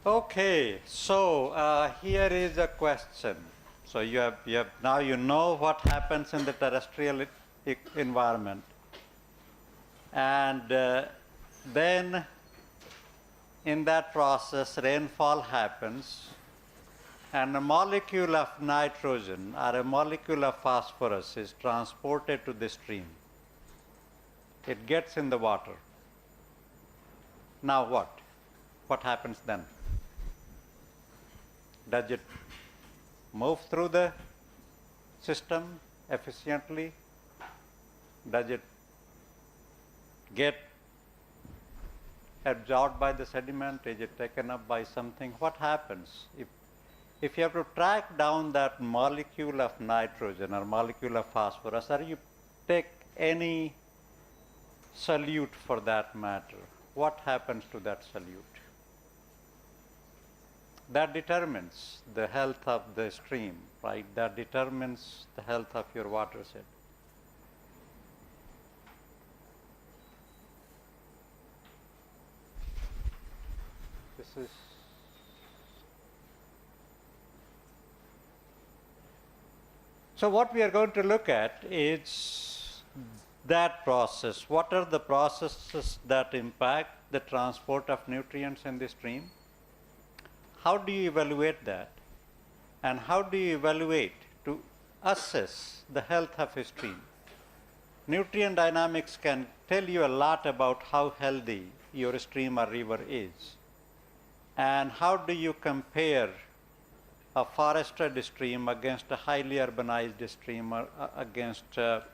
Okay, so here is a question. So you have now you know what happens in the terrestrial environment, and then in that process rainfall happens, and a molecule of nitrogen or a molecule of phosphorus is transported to the stream. It gets in the water. Now what? What happens then? Does it move through the system efficiently? Does it get absorbed by the sediment? Is it taken up by something? What happens? If you have to track down that molecule of nitrogen or molecule of phosphorus, or you take any solute for that matter, what happens to that solute? That determines the health of the stream, right? That determines the health of your watershed. This is so what we are going to look at is that process. What are the processes that impact the transport of nutrients in the stream? How do you evaluate that? And how do you evaluate to assess the health of a stream? Nutrient dynamics can tell you a lot about how healthy your stream or river is. And how do you compare a forested stream against a highly urbanized stream, or against a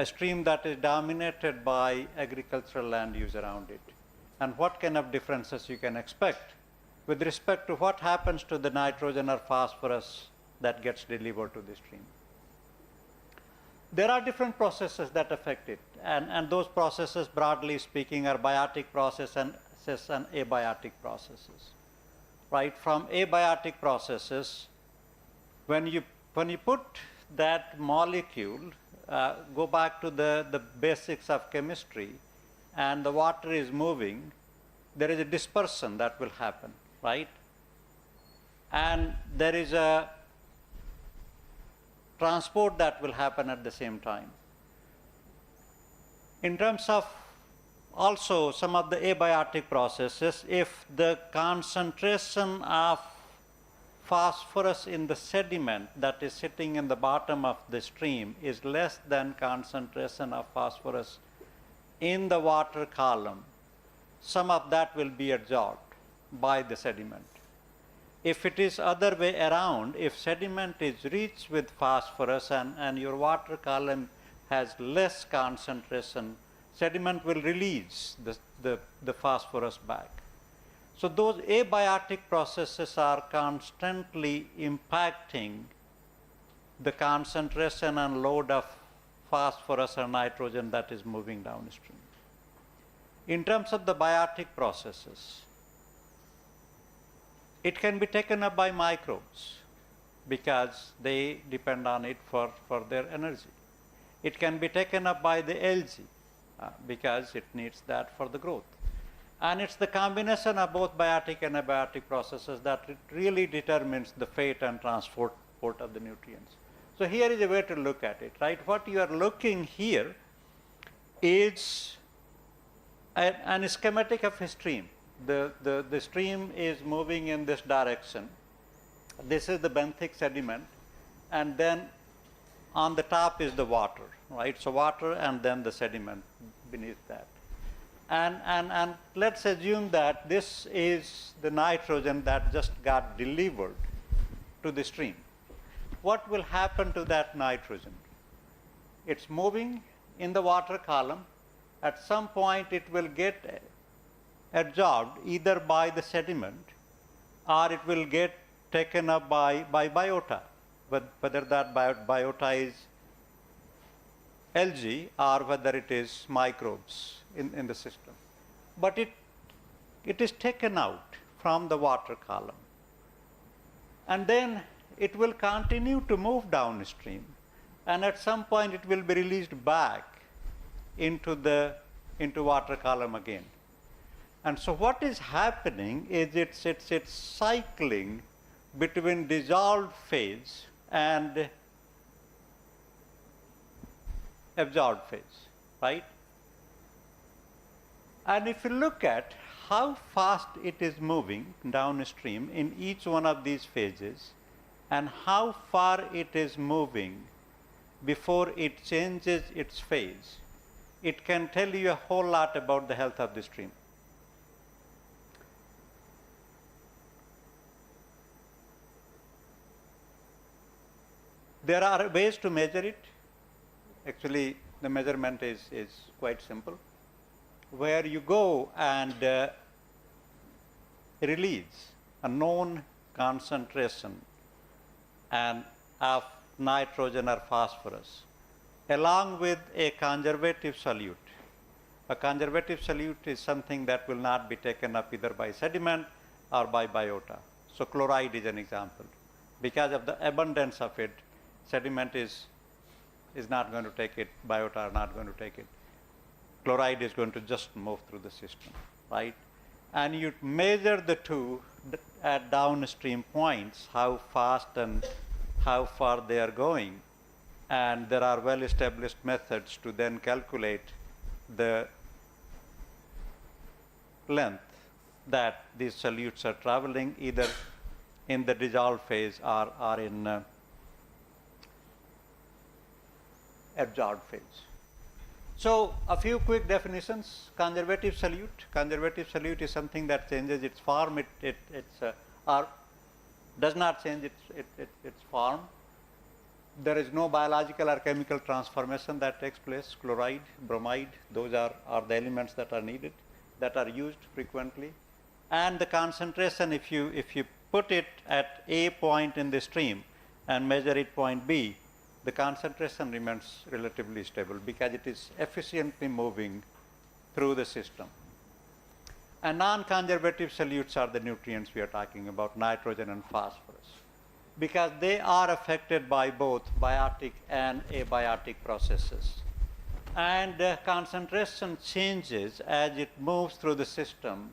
stream that is dominated by agricultural land use around it? And what kind of differences you can expect with respect to what happens to the nitrogen or phosphorus that gets delivered to the stream? There are different processes that affect it, and those processes, broadly speaking, are biotic processes and abiotic processes. Right? From abiotic processes, when you put that molecule, go back to the basics of chemistry, and the water is moving, there is a dispersion that will happen, right? And there is a transport that will happen at the same time. In terms of also some of the abiotic processes, if the concentration of phosphorus in the sediment that is sitting in the bottom of the stream is less than concentration of phosphorus in the water column, some of that will be absorbed by the sediment. If it is other way around, if sediment is rich with phosphorus and your water column has less concentration, sediment will release the phosphorus back. So those abiotic processes are constantly impacting the concentration and load of phosphorus or nitrogen that is moving downstream. In terms of the biotic processes, it can be taken up by microbes because they depend on it for their energy. It can be taken up by the algae because it needs that for the growth. And it's the combination of both biotic and abiotic processes that really determines the fate and transport of the nutrients. So here is a way to look at it, right? What you are looking here is an schematic of a stream. The stream is moving in this direction. This is the benthic sediment, and then on the top is the water, right? So water and then the sediment beneath that. And let's assume that this is the nitrogen that just got delivered to the stream. What will happen to that nitrogen? It's moving in the water column. At some point it will get absorbed either by the sediment or it will get taken up by biota, whether that biota is algae or whether it is microbes in the system. But it is taken out from the water column. And then it will continue to move downstream, and at some point it will be released back into water column again. And so what is happening is it's cycling between dissolved phase and absorbed phase, right? And if you look at how fast it is moving downstream in each one of these phases and how far it is moving before it changes its phase, it can tell you a whole lot about the health of the stream. There are ways to measure it. Actually, the measurement is quite simple, where you go and release a known concentration and of nitrogen or phosphorus along with a conservative solute. A conservative solute is something that will not be taken up either by sediment or by biota. So chloride is an example. Because of the abundance of it, sediment is not going to take it, biota are not going to take it. Chloride is going to just move through the system, right? And you measure the two at downstream points, how fast and how far they are going. And there are well-established methods to then calculate the length that these solutes are traveling either in the dissolved phase or in absorbed phase. So a few quick definitions. Conservative solute. Conservative solute is something that changes its form. Or does not change its form. There is no biological or chemical transformation that takes place. Chloride, bromide, those are the elements that are needed, that are used frequently. And the concentration, if you put it at a point in the stream and measure it point B, the concentration remains relatively stable because it is efficiently moving through the system. And non-conservative solutes are the nutrients we are talking about, nitrogen and phosphorus, because they are affected by both biotic and abiotic processes. And concentration changes as it moves through the system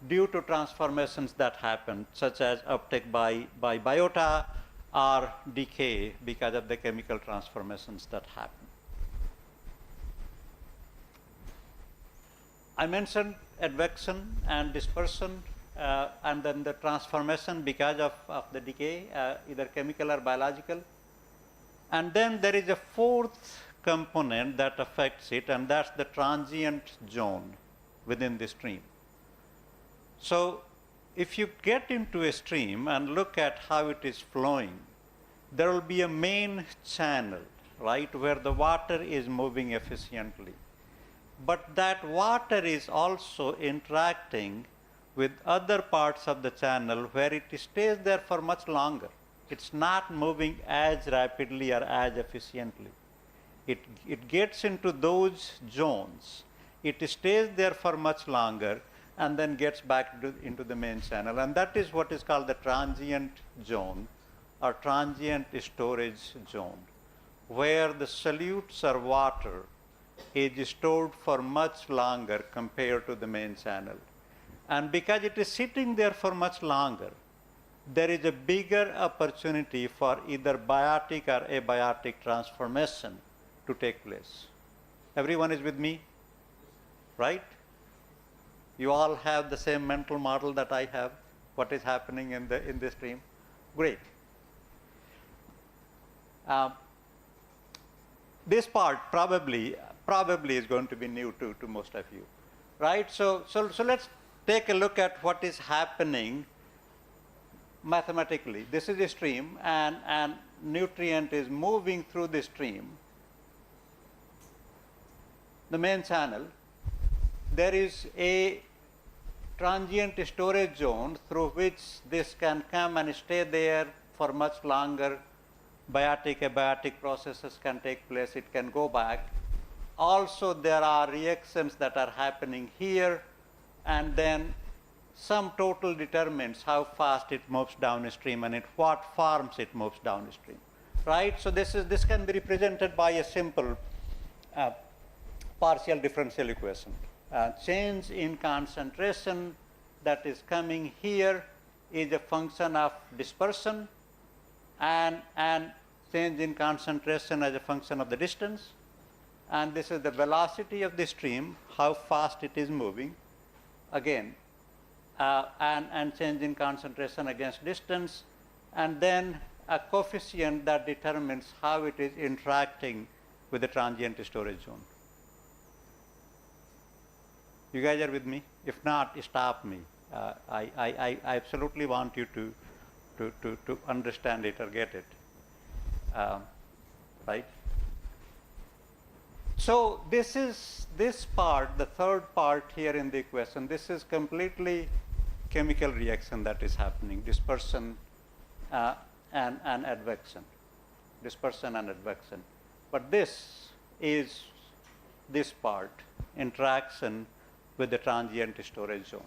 due to transformations that happen, such as uptake by biota or decay because of the chemical transformations that happen. I mentioned advection and dispersion and then the transformation because of the decay, either chemical or biological. And then there is a fourth component that affects it, and that's the transient zone within the stream. So if you get into a stream and look at how it is flowing, there will be a main channel, right, where the water is moving efficiently. But that water is also interacting with other parts of the channel where it stays there for much longer. It's not moving as rapidly or as efficiently. It gets into those zones. It stays there for much longer and then gets back into the main channel. And that is what is called the transient zone or transient storage zone, where the solutes or water is stored for much longer compared to the main channel. And because it is sitting there for much longer, there is a bigger opportunity for either biotic or abiotic transformation to take place. Everyone is with me, right? You all have the same mental model that I have, what is happening in the stream. Great. This part probably is going to be new to most of you, right? So let's take a look at what is happening mathematically. This is a stream, and nutrient is moving through the stream. The main channel, there is a transient storage zone through which this can come and stay there for much longer. Biotic, abiotic processes can take place, it can go back. Also, there are reactions that are happening here, and then sum total determines how fast it moves downstream and in what forms it moves downstream, right? So this can be represented by a simple partial differential equation. Change in concentration that is coming here is a function of dispersion, and change in concentration as a function of the distance. And this is the velocity of the stream, how fast it is moving, again, and change in concentration against distance, and then a coefficient that determines how it is interacting with the transient storage zone. You guys are with me? If not, stop me. I absolutely want you to understand it or get it, right? So this part, the third part here in the equation, this is completely chemical reaction that is happening, dispersion and advection, dispersion and advection. But this is this part, interaction with the transient storage zone.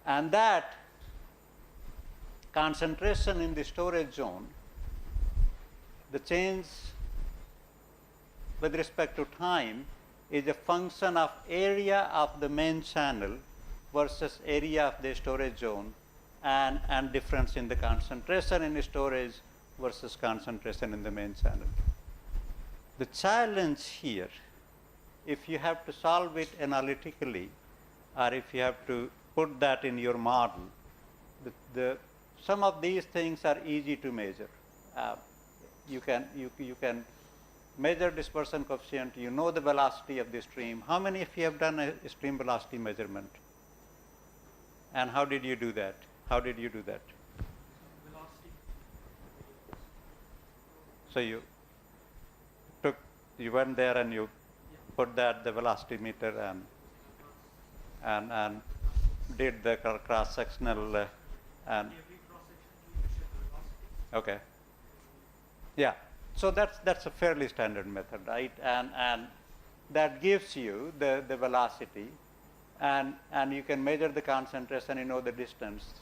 And that concentration in the storage zone, the change with respect to time is a function of area of the main channel versus area of the storage zone, and difference in the concentration in the storage versus concentration in the main channel. The challenge here, if you have to solve it analytically, or if you have to put that in your model, some of these things are easy to measure. You can measure dispersion coefficient, you know the velocity of the stream. How many of you have done a stream velocity measurement? And how did you do that? How did you do that? Velocity. So you went there and you put that the velocity meter and did the cross-sectional and Every cross-section you measure the velocity. okay. Yeah. So that's a fairly standard method, right? And that gives you the velocity, and you can measure the concentration, you know the distance.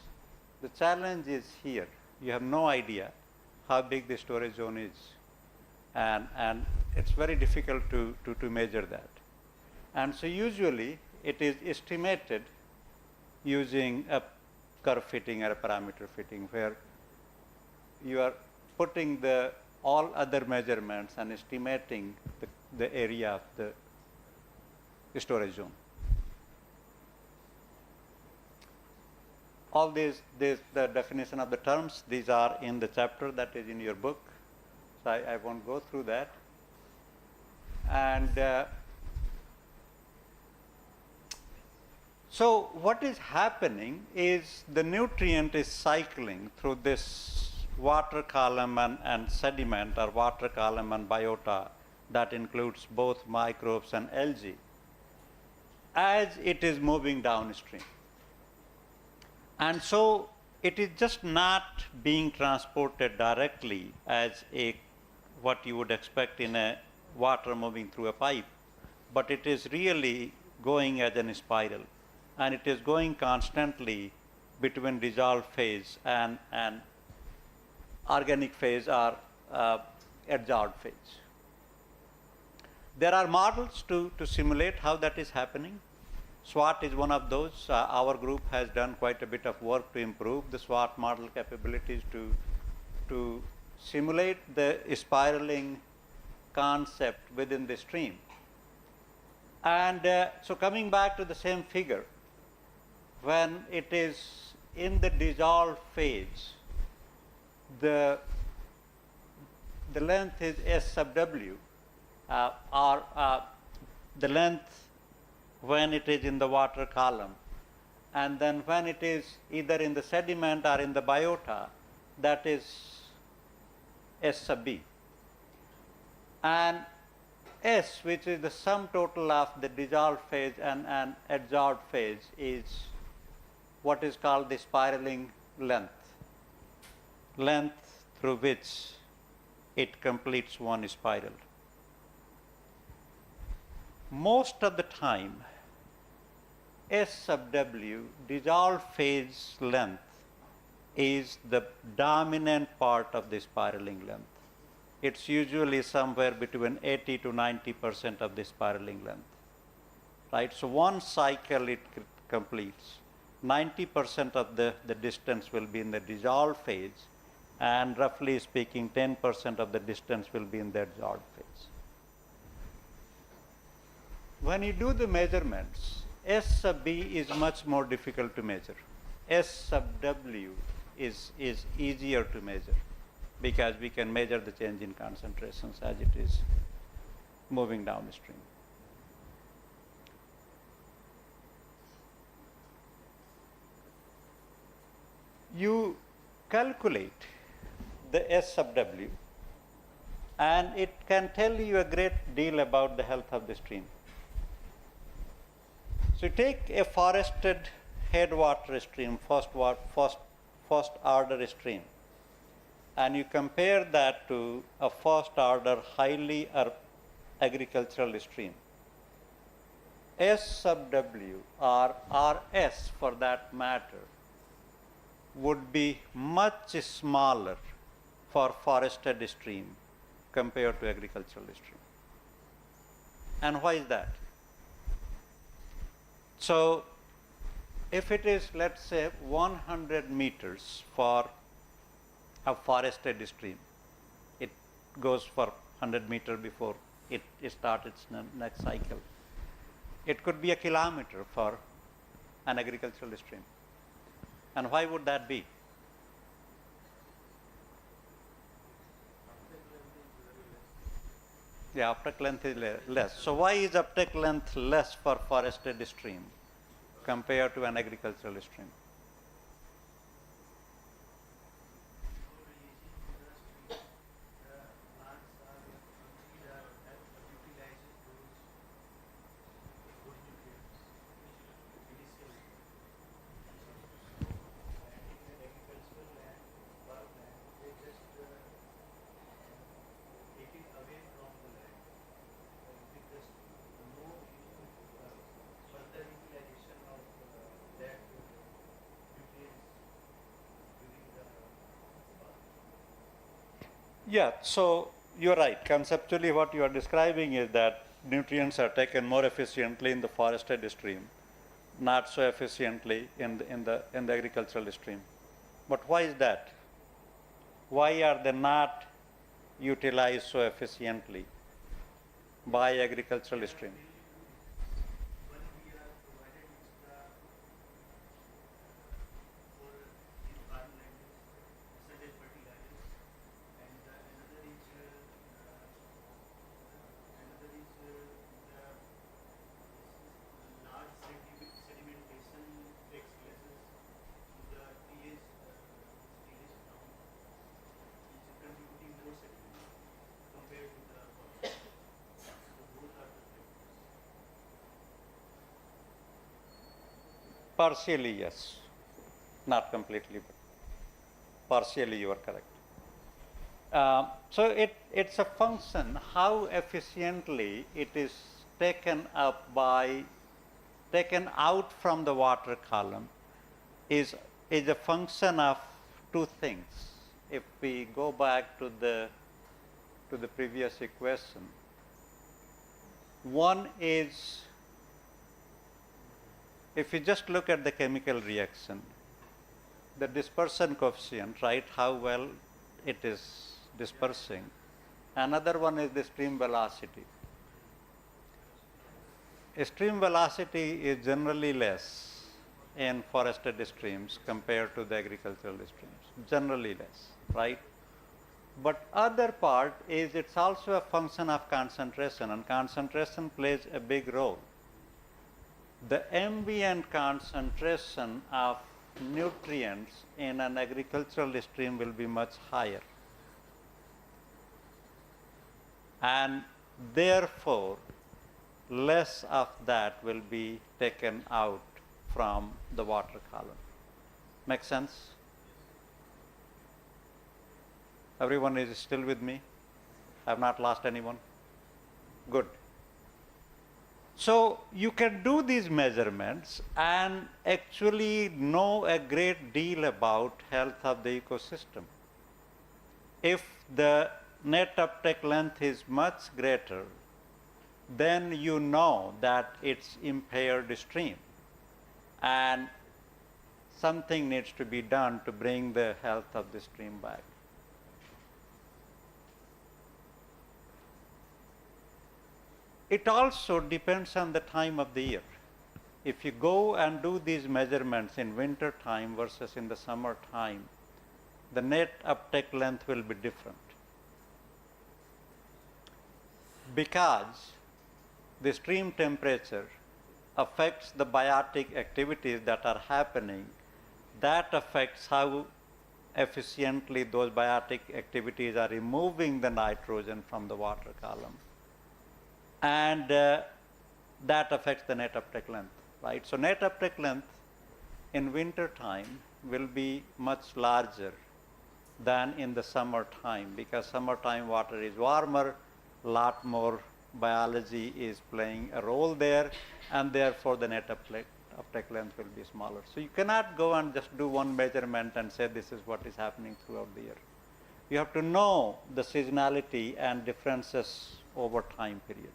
The challenge is here. You have no idea how big the storage zone is, and it's very difficult to measure that. And so usually it is estimated using a curve fitting or a parameter fitting, where you are putting all other measurements and estimating the area of the storage zone. All the definition of the terms, these are in the chapter that is in your book, so I won't go through that. And so what is happening is the nutrient is cycling through this water column and sediment, or water column and biota, that includes both microbes and algae, as it is moving downstream. And so it is just not being transported directly as what you would expect in a water moving through a pipe, but it is really going as a spiral, and it is going constantly between dissolved phase and organic phase, or adsorbed phase. There are models to simulate how that is happening. SWOT is one of those. Our group has done quite a bit of work to improve the SWOT model capabilities to simulate the spiraling concept within the stream. And so coming back to the same figure, when it is in the dissolved phase, the length is S sub W, or the length when it is in the water column, and then when it is either in the sediment or in the biota, that is S sub B. And S, which is the sum total of the dissolved phase and adsorbed phase, is what is called the spiraling length through which it completes one spiral. Most of the time, S sub W, dissolved phase length, is the dominant part of the spiraling length. It's usually somewhere between 80 to 90% of the spiraling length. right? So one cycle it completes. 90% of the distance will be in the dissolved phase, and roughly speaking, 10% of the distance will be in the adsorbed phase. When you do the measurements, S sub B is much more difficult to measure. S sub W is easier to measure because we can measure the change in concentrations as it is moving downstream. You calculate the S sub W, and it can tell you a great deal about the health of the stream. So take a forested headwater stream, first order stream, and you compare that to a first order highly agricultural stream. S sub W or RS for that matter would be much smaller for forested stream compared to agricultural stream. And why is that? So if it is, let's say, 100 meters for a forested stream, it goes for 100 meters before it starts its next cycle. It could be a kilometer for an agricultural stream. And why would that be? Yeah, uptake length is less. So why is uptake length less for forested stream compared to an agricultural stream? Yeah, so you're right. Conceptually, what you are describing is that nutrients are taken more efficiently in the forested stream, not so efficiently in the agricultural stream. But why is that? Why are they not utilized so efficiently by agricultural stream? Partially, yes. Not completely, but partially you are correct. So it's a function how efficiently it is taken out from the water column is a function of two things. If we go back to the previous equation, one is, if you just look at the chemical reaction, the dispersion coefficient, right, how well it is dispersing. Another one is the stream velocity. Stream velocity is generally less in forested streams compared to the agricultural streams, generally less, right? But other part is it's also a function of concentration, and concentration plays a big role. The ambient concentration of nutrients in an agricultural stream will be much higher, and therefore less of that will be taken out from the water column. Make sense? Everyone is still with me? I have not lost anyone? Good. So you can do these measurements and actually know a great deal about health of the ecosystem. If the net uptake length is much greater, then you know that it's impaired stream. And something needs to be done to bring the health of the stream back. It also depends on the time of the year. If you go and do these measurements in winter time versus in the summer time, the net uptake length will be different. Because the stream temperature affects the biotic activities that are happening, that affects how efficiently those biotic activities are removing the nitrogen from the water column. And that affects the net uptake length, right? So net uptake length in winter time will be much larger than in the summer time, because summertime water is warmer, lot more biology is playing a role there, and therefore the net uptake length will be smaller. So you cannot go and just do one measurement and say this is what is happening throughout the year. You have to know the seasonality and differences over time period.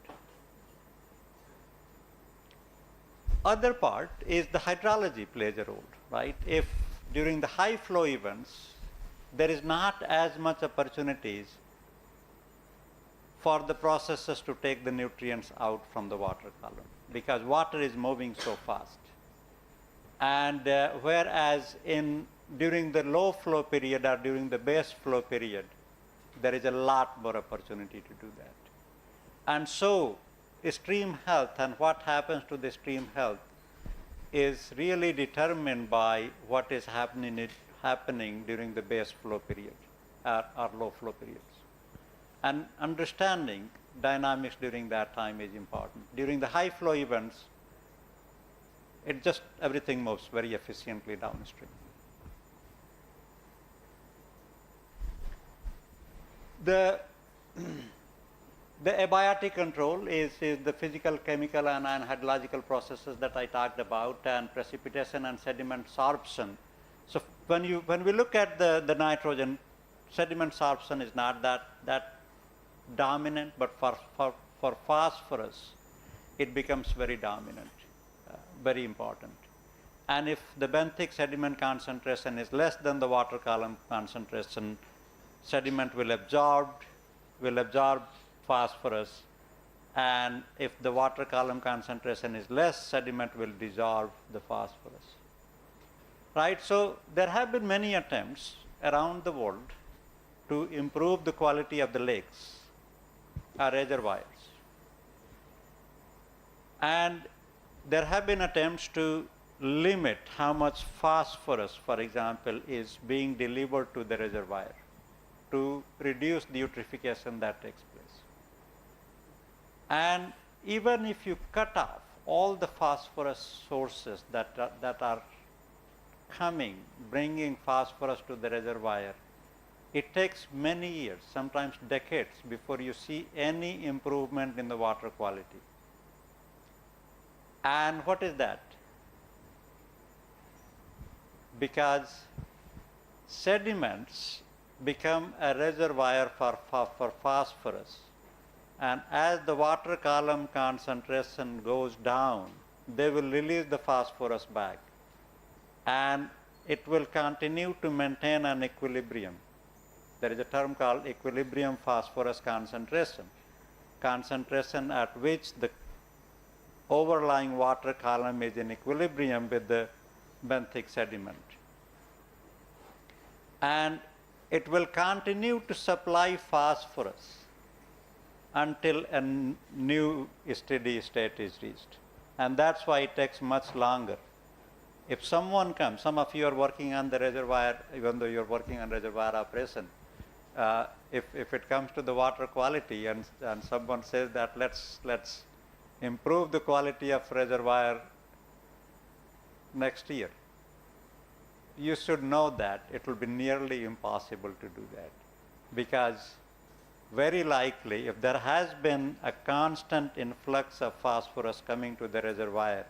Other part is the hydrology plays a role, right? If during the high flow events, there is not as much opportunities for the processes to take the nutrients out from the water column, because water is moving so fast. And whereas during the low flow period or during the base flow period, there is a lot more opportunity to do that. And so stream health and what happens to the stream health is really determined by what is happening during the base flow period or low flow periods. And understanding dynamics during that time is important. During the high flow events, everything moves very efficiently downstream. The abiotic control is the physical, chemical, and hydrological processes that I talked about, and precipitation and sediment sorption. So when we look at the nitrogen, sediment sorption is not that dominant, but for phosphorus, it becomes very dominant, very important. And if the benthic sediment concentration is less than the water column concentration, sediment will absorb phosphorus, and if the water column concentration is less, sediment will dissolve the phosphorus. Right? So there have been many attempts around the world to improve the quality of the lakes or reservoirs. And there have been attempts to limit how much phosphorus, for example, is being delivered to the reservoir to reduce the eutrophication that takes place. And even if you cut off all the phosphorus sources that are coming, bringing phosphorus to the reservoir, it takes many years, sometimes decades, before you see any improvement in the water quality. And what is that? Because sediments become a reservoir for phosphorus. And as the water column concentration goes down, they will release the phosphorus back. And it will continue to maintain an equilibrium. There is a term called equilibrium phosphorus concentration at which the overlying water column is in equilibrium with the benthic sediment. And it will continue to supply phosphorus until a new steady state is reached. And that's why it takes much longer. If someone comes, some of you are working on the reservoir, even though you're working on reservoir operation, if it comes to the water quality and someone says that let's improve the quality of reservoir next year, you should know that it will be nearly impossible to do that, because very likely if there has been a constant influx of phosphorus coming to the reservoir,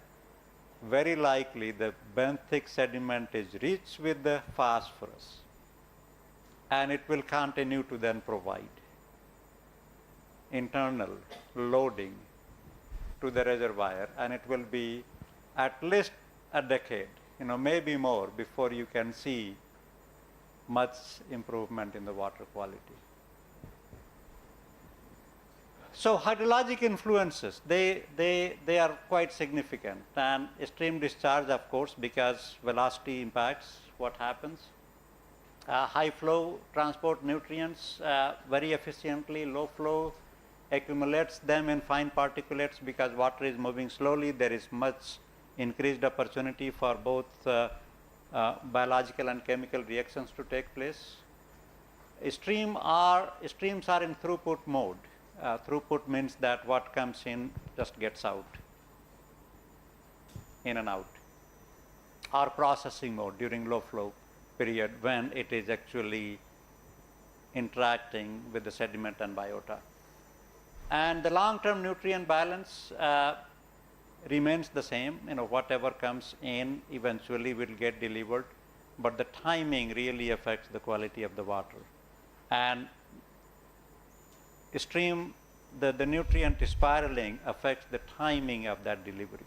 very likely the benthic sediment is rich with the phosphorus, and it will continue to then provide internal loading to the reservoir, and it will be at least a decade, maybe more, before you can see much improvement in the water quality. So hydrologic influences, they are quite significant, and stream discharge, of course, because velocity impacts what happens. High flow transport nutrients very efficiently. Low flow accumulates them in fine particulates because water is moving slowly. There is much increased opportunity for both biological and chemical reactions to take place. Streams are in throughput mode. Throughput means that what comes in just gets out, in and out, or processing mode during low flow period when it is actually interacting with the sediment and biota. And the long-term nutrient balance remains the same. Whatever comes in eventually will get delivered, but the timing really affects the quality of the water. And the nutrient spiraling affects the timing of that delivery.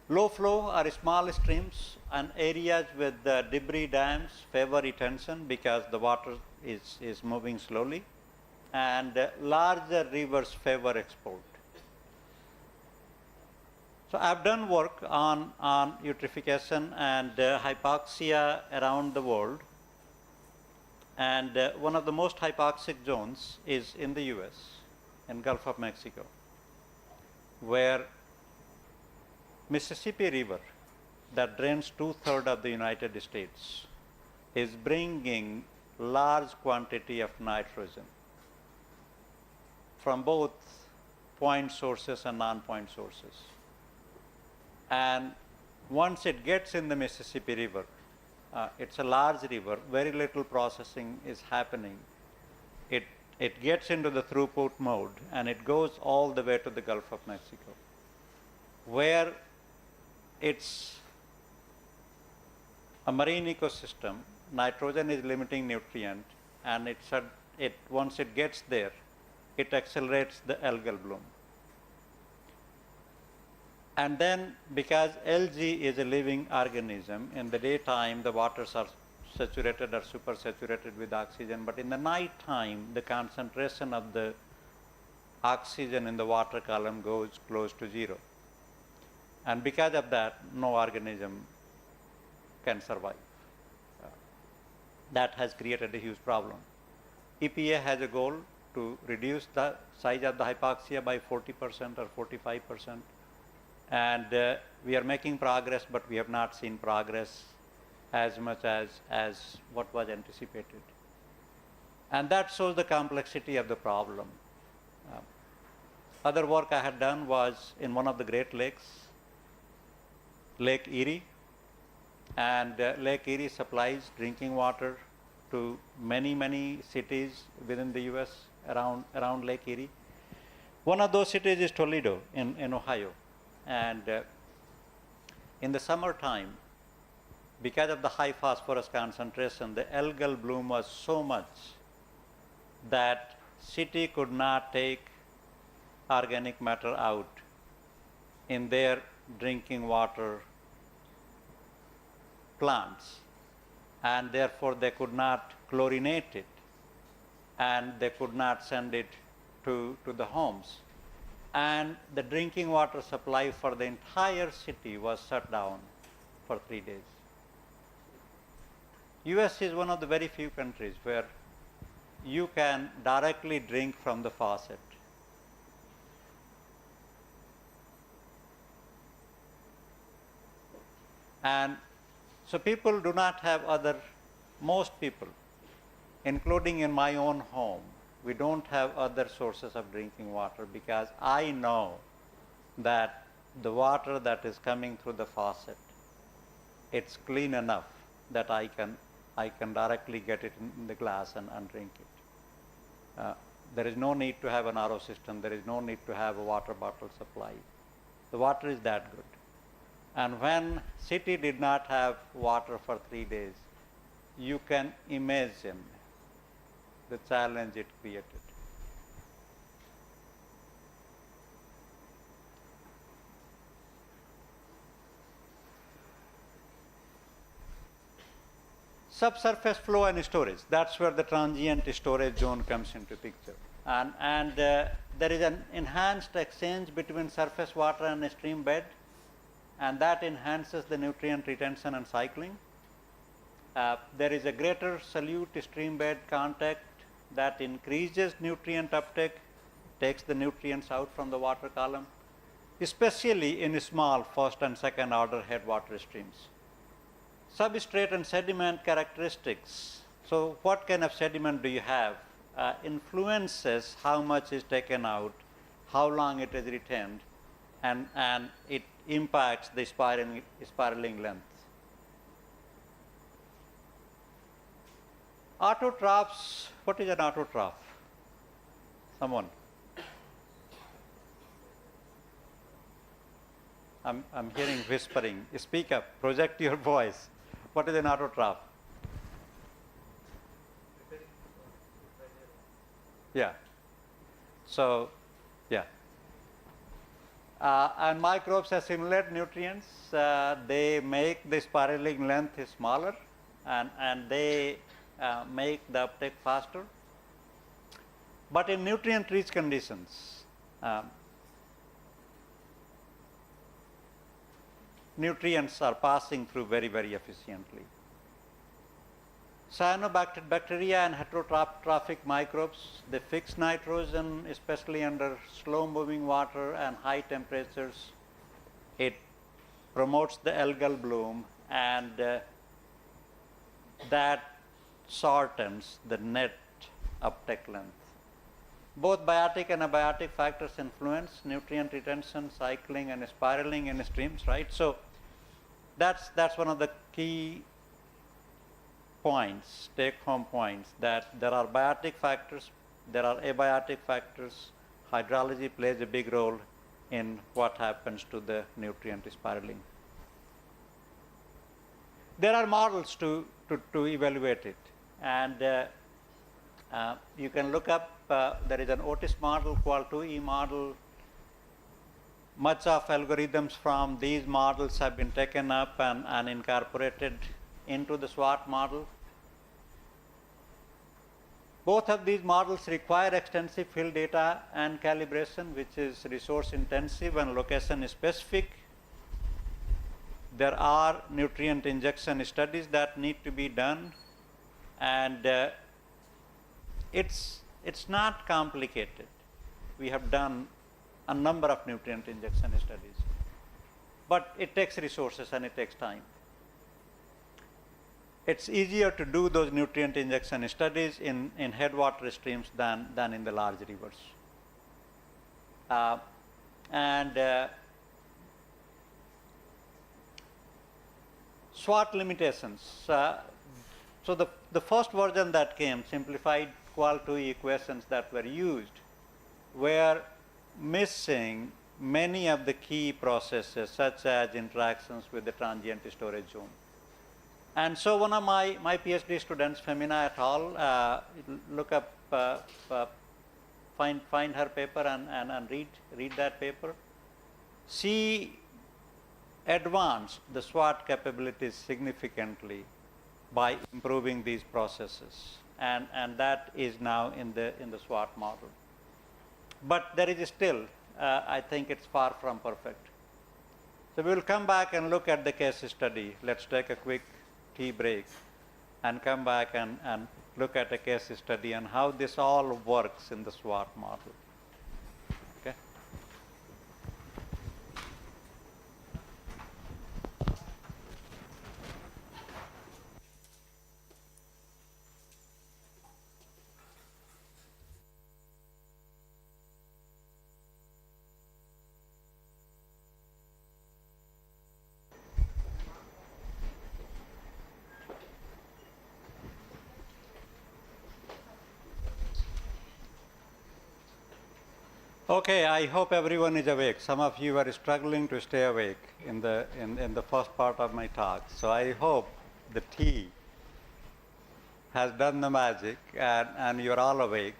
Low flow or small streams and areas with debris dams favor retention because the water is moving slowly, and larger rivers favor export. So I've done work on eutrophication and hypoxia around the world, and one of the most hypoxic zones is in the US, in Gulf of Mexico, where Mississippi River, that drains 2/3 of the United States, is bringing large quantity of nitrogen from both point sources and non-point sources. And once it gets in the Mississippi River, it's a large river, very little processing is happening. It gets into the throughput mode, and it goes all the way to the Gulf of Mexico, where it's a marine ecosystem. Nitrogen is limiting nutrient, and once it gets there, it accelerates the algal bloom. And then, because algae is a living organism, in the daytime the waters are saturated or supersaturated with oxygen, but in the night time the concentration of the oxygen in the water column goes close to zero. And because of that, no organism can survive. That has created a huge problem. EPA has a goal to reduce the size of the hypoxia by 40% or 45%. And we are making progress, but we have not seen progress as much as what was anticipated. And that shows the complexity of the problem. Other work I had done was in one of the Great Lakes, Lake Erie. And Lake Erie supplies drinking water to many, many cities within the US around Lake Erie. One of those cities is Toledo in Ohio. And in the summertime, because of the high phosphorus concentration, the algal bloom was so much that city could not take organic matter out in their drinking water plants, and therefore they could not chlorinate it, and they could not send it to the homes. And the drinking water supply for the entire city was shut down for 3 days. US is one of the very few countries where you can directly drink from the faucet. And so people do not have most people, including in my own home, we don't have other sources of drinking water because I know that the water that is coming through the faucet, it's clean enough that I can directly get it in the glass and drink it. There is no need to have an RO system. There is no need to have a water bottle supply. The water is that good. And when city did not have water for 3 days, you can imagine the challenge it created. Subsurface flow and storage, that's where the transient storage zone comes into picture. And there is an enhanced exchange between surface water and a stream bed, and that enhances the nutrient retention and cycling. There is a greater solute stream bed contact that increases nutrient uptake, takes the nutrients out from the water column, especially in small first and second order headwater streams. Substrate and sediment characteristics. So what kind of sediment do you have? Influences how much is taken out, how long it is retained, and it impacts the spiraling length. Autotrophs, what is an autotroph? Someone? I'm hearing whispering. Speak up, project your voice. What is an autotroph? Yeah. So, yeah. And microbes assimilate nutrients. They make the spiraling length smaller, and they make the uptake faster. But in nutrient-rich conditions, nutrients are passing through very, very efficiently. Cyanobacteria and heterotrophic microbes, they fix nitrogen, especially under slow-moving water and high temperatures. It promotes the algal bloom, and that shortens the net uptake length. Both biotic and abiotic factors influence nutrient retention, cycling, and spiraling in streams, right? So that's one of the key points, take-home points, that there are biotic factors, there are abiotic factors. Hydrology plays a big role in what happens to the nutrient spiraling. There are models to evaluate it, and you can look up, there is an Otis model, Qual2E model. Much of algorithms from these models have been taken up and incorporated into the SWOT model. Both of these models require extensive field data and calibration, which is resource intensive and location specific. There are nutrient injection studies that need to be done, and it's not complicated. We have done a number of nutrient injection studies, but it takes resources and it takes time. It's easier to do those nutrient injection studies in headwater streams than in the large rivers. SWOT limitations. So the first version that came, simplified Qual2E equations that were used, were missing many of the key processes, such as interactions with the transient storage zone. And so one of my PhD students, Femina et al., look up, find her paper and read that paper. She advanced the SWOT capabilities significantly by improving these processes, and that is now in the SWOT model. But there is still, I think it's far from perfect. So we will come back and look at the case study. Let's take a quick tea break and come back and look at a case study and how this all works in the SWOT model. Okay? Okay, I hope everyone is awake. Some of you are struggling to stay awake in the first part of my talk. So I hope the tea has done the magic, and you're all awake.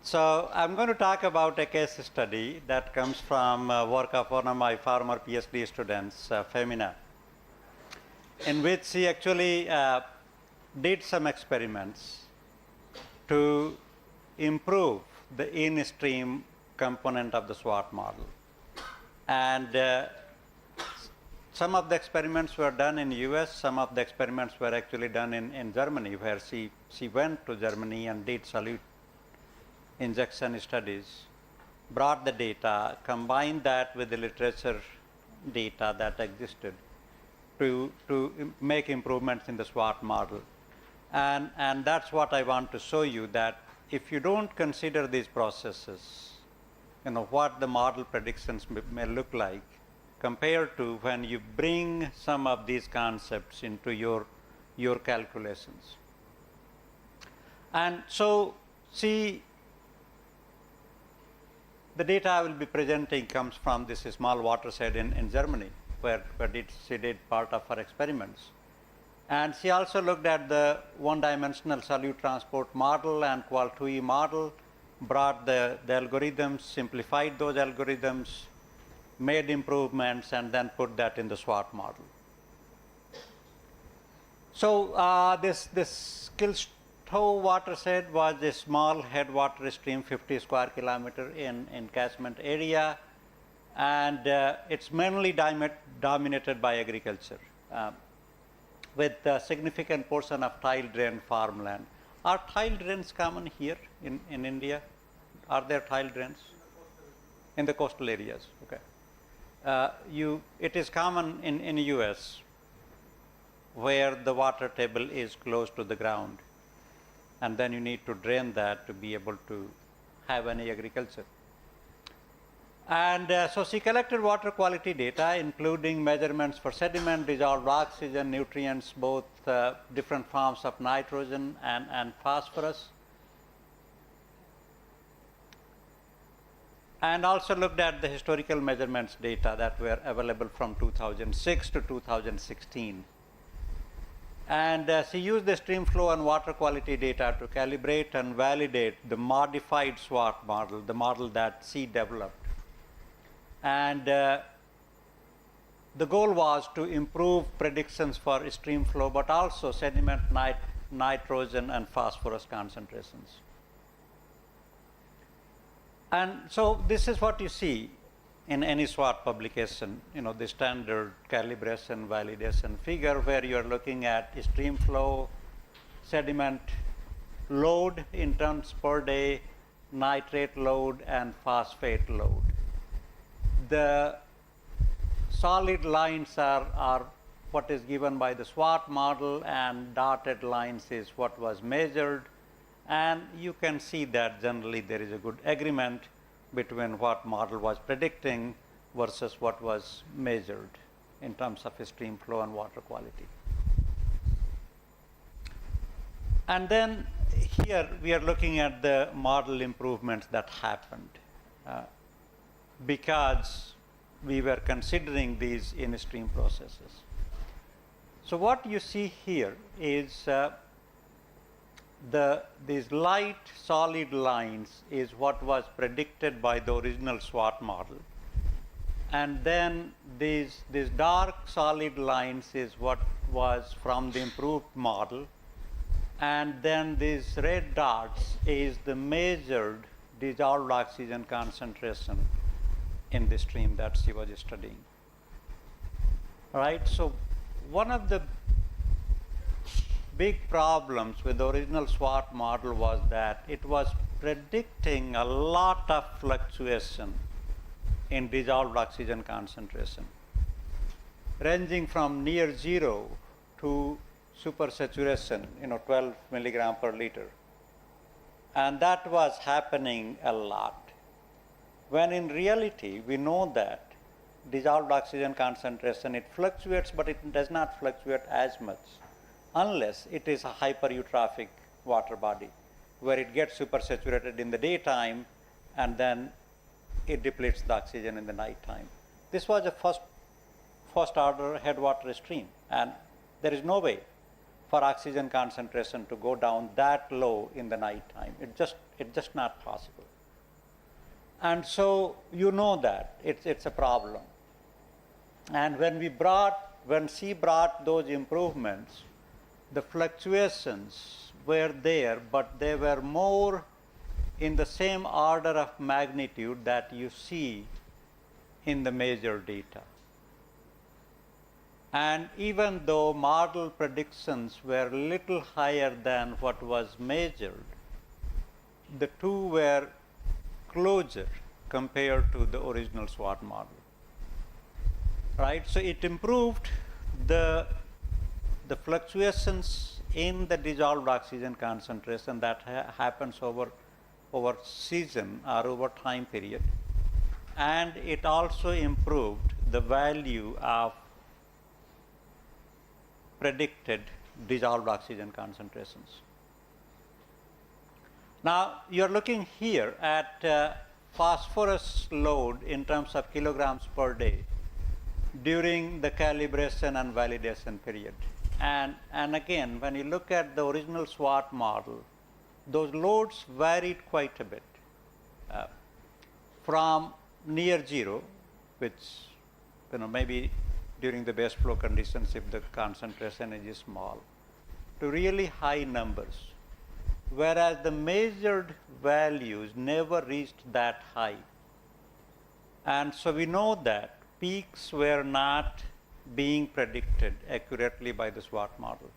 So I'm going to talk about a case study that comes from work of one of my former PhD students, Femina, in which she actually did some experiments to improve the in-stream component of the SWOT model. And some of the experiments were done in US, some of the experiments were actually done in Germany, where she went to Germany and did solute injection studies, brought the data, combined that with the literature data that existed to make improvements in the SWOT model. And that's what I want to show you, that if you don't consider these processes, what the model predictions may look like, compared to when you bring some of these concepts into your calculations. And so, see, the data I will be presenting comes from this small watershed in Germany, where she did part of her experiments. And she also looked at the one-dimensional solute transport model and Qual2e model, brought the algorithms, simplified those algorithms, made improvements, and then put that in the SWOT model. So this Kilstow watershed was a small headwater stream, 50 square kilometer in catchment area, and it's mainly dominated by agriculture, with a significant portion of tile drain farmland. Are tile drains common here in India? Are there tile drains? In the coastal areas, okay. It is common in US, where the water table is close to the ground, and then you need to drain that to be able to have any agriculture. And so she collected water quality data, including measurements for sediment, dissolved oxygen, nutrients, both different forms of nitrogen and phosphorus. And also looked at the historical measurements data that were available from 2006 to 2016. And she used the stream flow and water quality data to calibrate and validate the modified SWOT model, the model that she developed. And the goal was to improve predictions for stream flow, but also sediment, nitrogen, and phosphorus concentrations. And so this is what you see in any SWOT publication, the standard calibration validation figure, where you're looking at stream flow, sediment load in tons per day, nitrate load, and phosphate load. The solid lines are what is given by the SWOT model, and dotted lines is what was measured. And you can see that generally there is a good agreement between what model was predicting versus what was measured in terms of stream flow and water quality. And then here we are looking at the model improvements that happened because we were considering these in-stream processes. So what you see here is these light solid lines is what was predicted by the original SWOT model, and then these dark solid lines is what was from the improved model, and then these red dots is the measured dissolved oxygen concentration in the stream that she was studying. All right, so one of the big problems with the original SWOT model was that it was predicting a lot of fluctuation in dissolved oxygen concentration, ranging from near zero to supersaturation, 12 milligram per liter. And that was happening a lot. When in reality, we know that dissolved oxygen concentration, it fluctuates, but it does not fluctuate as much unless it is a hypereutrophic water body, where it gets supersaturated in the daytime and then it depletes the oxygen in the nighttime. This was a first order headwater stream, and there is no way for oxygen concentration to go down that low in the night time. It's just not possible. And so you know that it's a problem. And when she brought those improvements, the fluctuations were there, but they were more in the same order of magnitude that you see in the measured data. And even though model predictions were a little higher than what was measured, the two were closer compared to the original SWOT model. Right? So it improved the fluctuations in the dissolved oxygen concentration that happens over season or over time period. And it also improved the value of predicted dissolved oxygen concentrations. Now, you are looking here at phosphorus load in terms of kilograms per day during the calibration and validation period. And again, when you look at the original SWOT model, those loads varied quite a bit. From near zero, which maybe during the base flow conditions if the concentration is small, to really high numbers, whereas the measured values never reached that high. And so we know that peaks were not being predicted accurately by the SWOT model.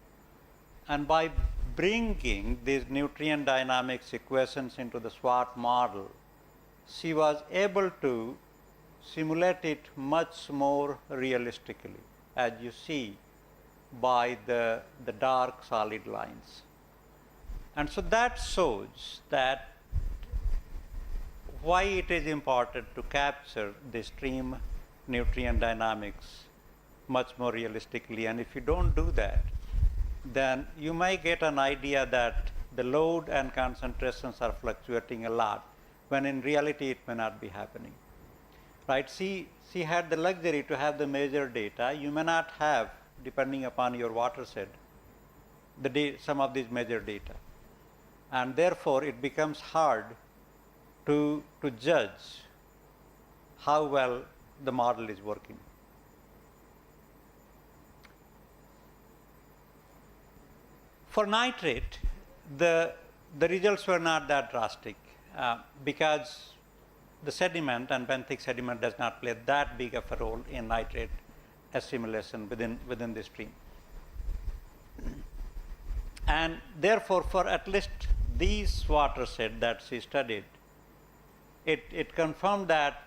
And by bringing these nutrient dynamics equations into the SWOT model, she was able to simulate it much more realistically, as you see by the dark solid lines. And so that shows that why it is important to capture the stream nutrient dynamics much more realistically. And if you don't do that, then you may get an idea that the load and concentrations are fluctuating a lot, when in reality it may not be happening. Right? She had the luxury to have the measured data. You may not have, depending upon your watershed, some of these measured data. And therefore it becomes hard to judge how well the model is working. For nitrate, the results were not that drastic because the sediment and benthic sediment does not play that big of a role in nitrate assimilation within the stream. And therefore, for at least these watershed that she studied, it confirmed that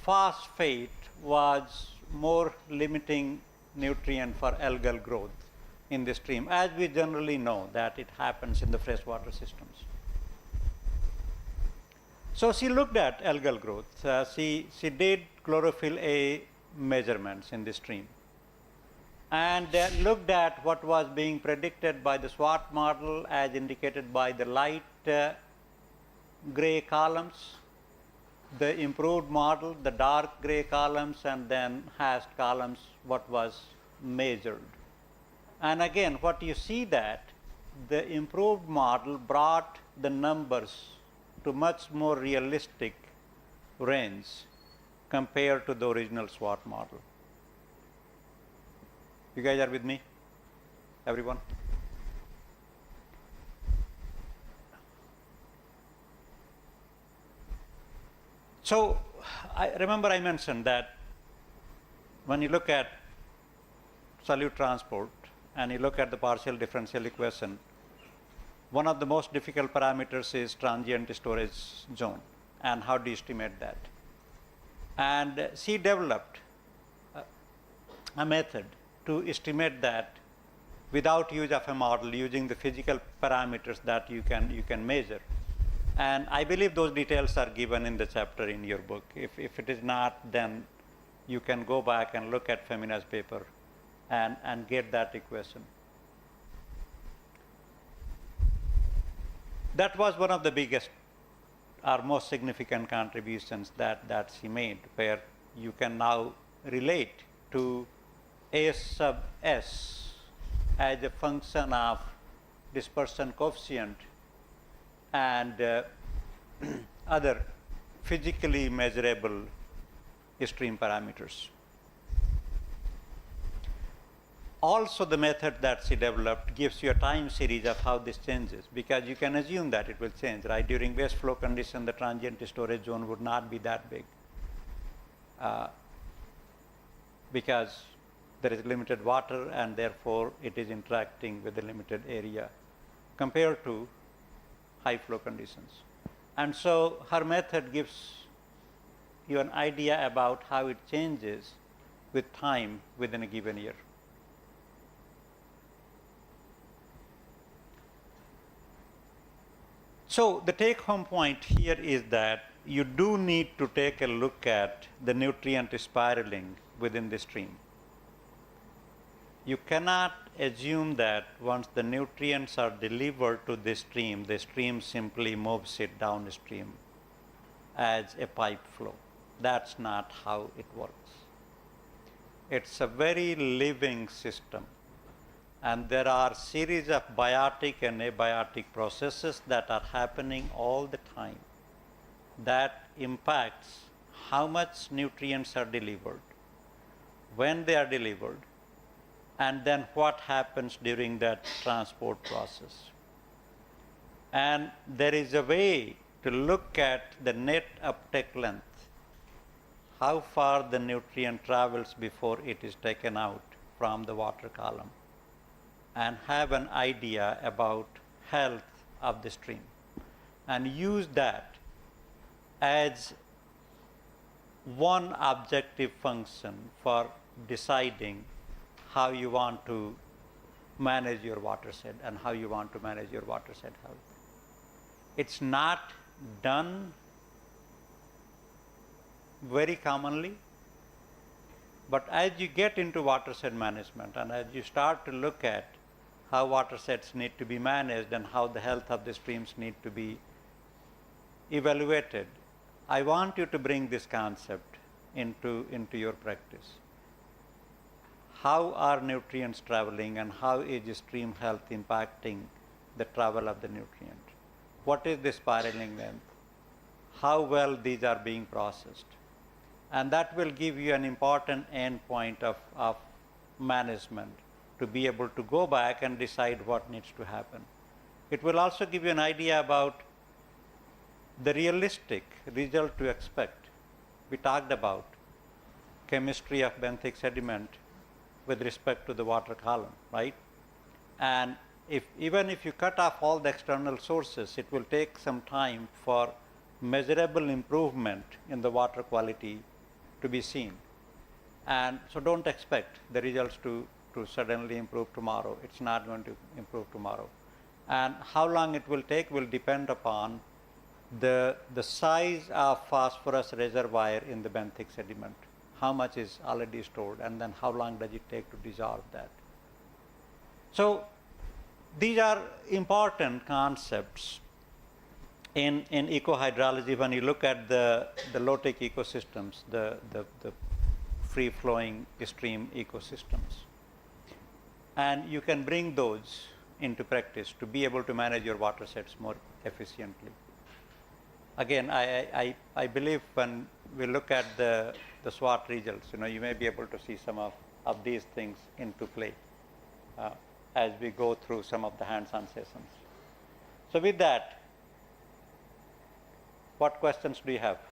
phosphate was more limiting nutrient for algal growth in the stream, as we generally know that it happens in the freshwater systems. So she looked at algal growth. She did chlorophyll A measurements in the stream and looked at what was being predicted by the SWOT model as indicated by the light gray columns, the improved model, the dark gray columns, and then hashed columns, what was measured. And again, what you see that the improved model brought the numbers to much more realistic range compared to the original SWOT model. You guys are with me? Everyone? So I mentioned that when you look at solute transport and you look at the partial differential equation, one of the most difficult parameters is transient storage zone, and how do you estimate that? And she developed a method to estimate that without use of a model, using the physical parameters that you can measure. And I believe those details are given in the chapter in your book. If it is not, then you can go back and look at Femina's paper and get that equation. That was one of the biggest or most significant contributions that she made, where you can now relate to A sub S as a function of dispersion coefficient and other physically measurable stream parameters. Also, the method that she developed gives you a time series of how this changes, because you can assume that it will change, right? During waste flow condition, the transient storage zone would not be that big because there is limited water and therefore it is interacting with the limited area compared to high flow conditions. And so her method gives you an idea about how it changes with time within a given year. So the take-home point here is that you do need to take a look at the nutrient spiraling within the stream. You cannot assume that once the nutrients are delivered to the stream simply moves it downstream as a pipe flow. That's not how it works. It's a very living system. And there are series of biotic and abiotic processes that are happening all the time that impacts how much nutrients are delivered, when they are delivered, and then what happens during that transport process. And there is a way to look at the net uptake length, how far the nutrient travels before it is taken out from the water column, and have an idea about health of the stream, and use that as one objective function for deciding how you want to manage your watershed and how you want to manage your watershed health. It's not done very commonly, but as you get into watershed management and as you start to look at how watersheds need to be managed and how the health of the streams need to be evaluated, I want you to bring this concept into your practice. How are nutrients traveling and how is stream health impacting the travel of the nutrient? What is the spiraling length? How well these are being processed? And that will give you an important endpoint of management to be able to go back and decide what needs to happen. It will also give you an idea about the realistic result to expect. We talked about chemistry of benthic sediment with respect to the water column, right? And even if you cut off all the external sources, it will take some time for measurable improvement in the water quality to be seen. And so don't expect the results to suddenly improve tomorrow. It's not going to improve tomorrow. And how long it will take will depend upon the size of phosphorus reservoir in the benthic sediment. How much is already stored, and then how long does it take to dissolve that. So these are important concepts in ecohydrology when you look at the low-tech ecosystems, the free-flowing stream ecosystems. And you can bring those into practice to be able to manage your watersheds more efficiently. Again, I believe when we look at the SWOT results, you may be able to see some of these things into play as we go through some of the hands-on sessions. So with that, what questions do you have?